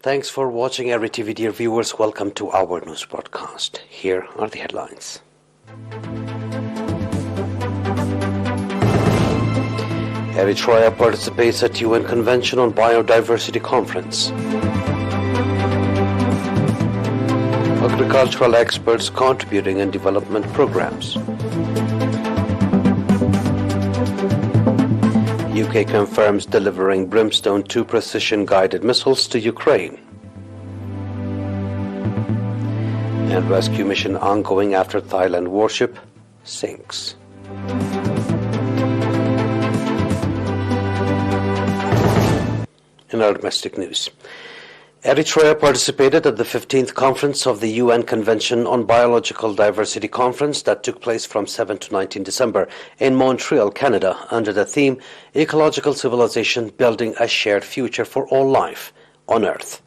Thanks for watching ERi-TV, dear viewers. Welcome to our news broadcast. Here are the headlines. Eritrea participates at UN Convention on Biodiversity Conference. Agricultural experts contributing in development programs. UK confirms delivering Brimstone 2 precision-guided missiles to Ukraine. And rescue mission ongoing after Thailand warship sinks. In our domestic news, Eritrea participated at the 15th conference of the UN Convention on Biological Diversity Conference that took place from 7 to 19 December in Montreal, Canada, under the theme Ecological Civilization Building a Shared Future for All Life on Earth.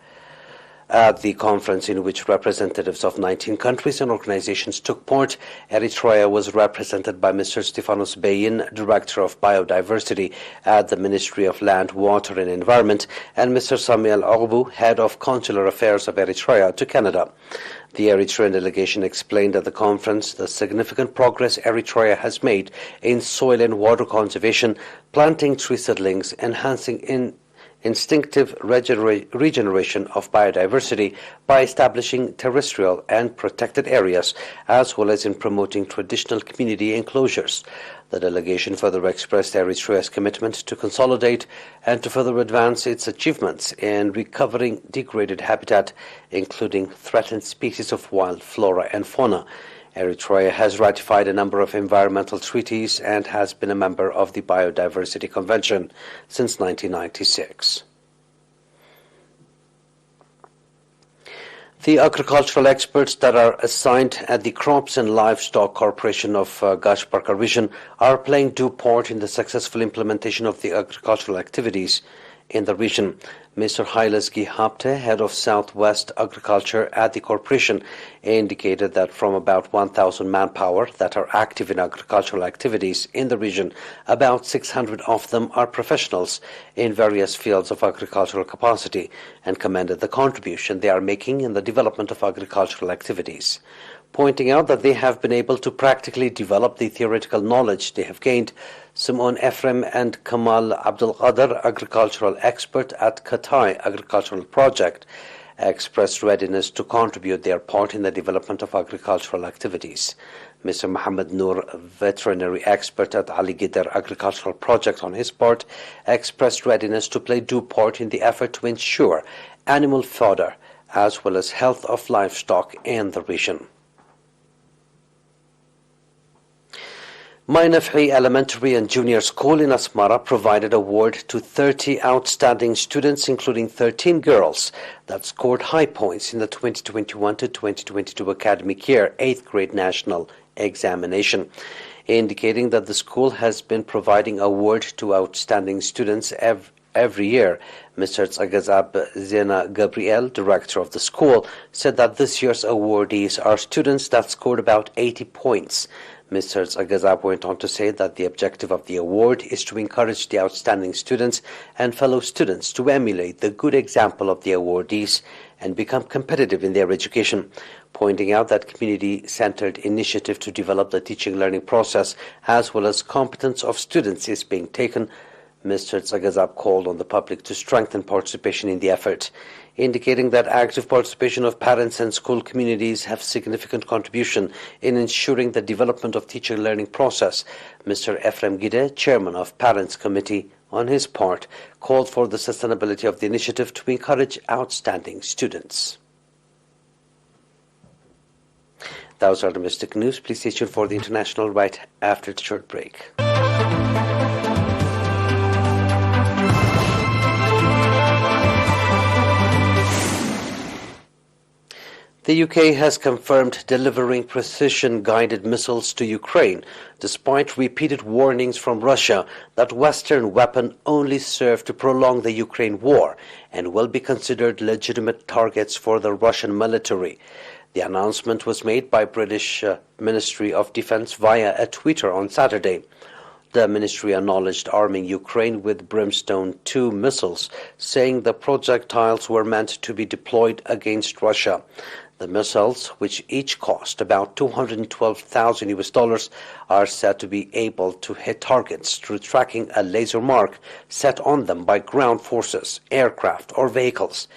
At the conference, in which representatives of 19 countries and organizations took part, Eritrea was represented by Mr. Stefanos Beyin, Director of Biodiversity at the Ministry of Land, Water and Environment, and Mr. Samuel Ogbu, Head of Consular Affairs of Eritrea to Canada. The Eritrean delegation explained at the conference the significant progress Eritrea has made in soil and water conservation, planting tree seedlings, enhancing instinctive regeneration of biodiversity by establishing terrestrial and protected areas, as well as in promoting traditional community enclosures. The delegation further expressed Eritrea's commitment to consolidate and to further advance its achievements in recovering degraded habitat, including threatened species of wild flora and fauna. Eritrea has ratified a number of environmental treaties and has been a member of the Biodiversity Convention since 1996. The agricultural experts that are assigned at the Crops and Livestock Corporation of Gashbarka region are playing due part in the successful implementation of the agricultural activities in the region. Mr. Hailesgi Hapte, head of Southwest Agriculture at the corporation, indicated that from about 1,000 manpower that are active in agricultural activities in the region, about 600 of them are professionals in various fields of agricultural capacity, and commended the contribution they are making in the development of agricultural activities, pointing out that they have been able to practically develop the theoretical knowledge they have gained. Simon Ephraim and Kamal Abdul Qadir, agricultural expert at Katai Agricultural Project, expressed readiness to contribute their part in the development of agricultural activities. Mr. Mohammed Noor, veterinary expert at Ali Gider Agricultural Project, on his part, expressed readiness to play due part in the effort to ensure animal fodder as well as health of livestock in the region. Mainafhi Elementary and Junior School in Asmara provided award to 30 outstanding students, including 13 girls, that scored high points in the 2021 to 2022 academic year 8th grade national examination, indicating that the school has been providing award to outstanding students every year. Mr. Tsagazab Zena Gabriel, director of the school, said that this year's awardees are students that scored about 80 points. Mr. Tsagazab went on to say that the objective of the award is to encourage the outstanding students and fellow students to emulate the good example of the awardees and become competitive in their education, pointing out that community-centered initiative to develop the teaching-learning process as well as competence of students is being taken. Mr. Tsagazab called on the public to strengthen participation in the effort, indicating that active participation of parents and school communities have significant contribution in ensuring the development of teacher-learning process. Mr. Ephraim Gide, chairman of Parents Committee, on his part, called for the sustainability of the initiative to encourage outstanding students. That was our domestic news. Please stay tuned for the international right after the short break. The UK has confirmed delivering precision-guided missiles to Ukraine, despite repeated warnings from Russia that Western weapons only serve to prolong the Ukraine war and will be considered legitimate targets for the Russian military. The announcement was made by British Ministry of Defence via a Twitter on Saturday. The ministry acknowledged arming Ukraine with Brimstone 2 missiles, saying the projectiles were meant to be deployed against Russia. The missiles, which each cost about $212,000, are said to be able to hit targets through tracking a laser mark set on them by ground forces, aircraft, or vehicles.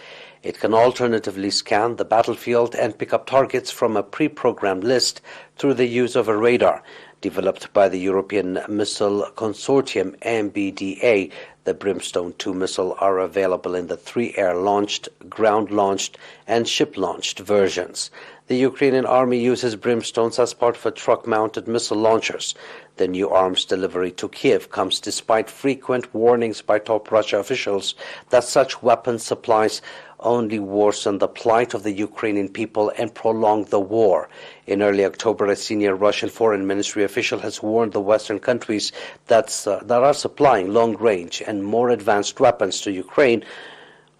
It can alternatively scan the battlefield and pick up targets from a pre-programmed list through the use of a radar. Developed by the European Missile Consortium (MBDA), the Brimstone 2 missiles are available in the 3 air-launched, ground-launched, and ship-launched versions. The Ukrainian army uses Brimstones as part of a truck-mounted missile launchers. The new arms delivery to Kiev comes despite frequent warnings by top Russia officials that such weapon supplies only worsen the plight of the Ukrainian people and prolong the war. In early October, a senior Russian foreign ministry official has warned the Western countries that are supplying long-range and more advanced weapons to Ukraine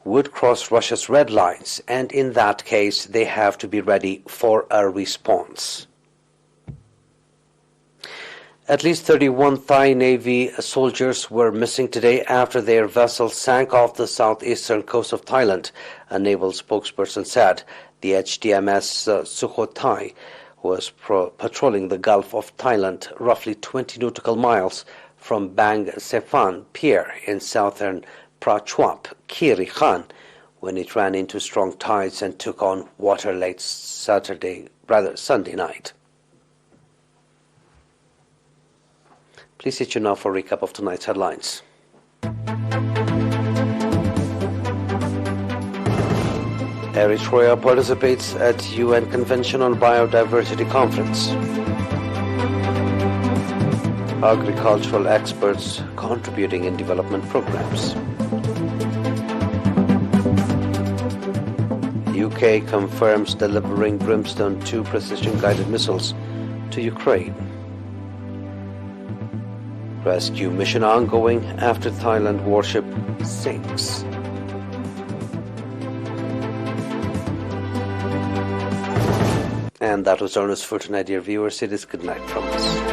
would cross Russia's red lines, and in that case, they have to be ready for a response. At least 31 Thai Navy soldiers were missing today after their vessel sank off the southeastern coast of Thailand, a naval spokesperson said. The HDMS Sukhothai was patrolling the Gulf of Thailand, roughly 20 nautical miles from Bang Sephan Pier in southern Prachuap Khiri Khan, when it ran into strong tides and took on water late Sunday night. Please sit you now for a recap of tonight's headlines. Eritrea participates at UN Convention on Biodiversity Conference. Agricultural experts contributing in development programs. UK confirms delivering Brimstone 2 precision-guided missiles to Ukraine. Rescue mission ongoing after Thailand warship sinks. And that was our news for tonight, dear viewers. It is good night from us.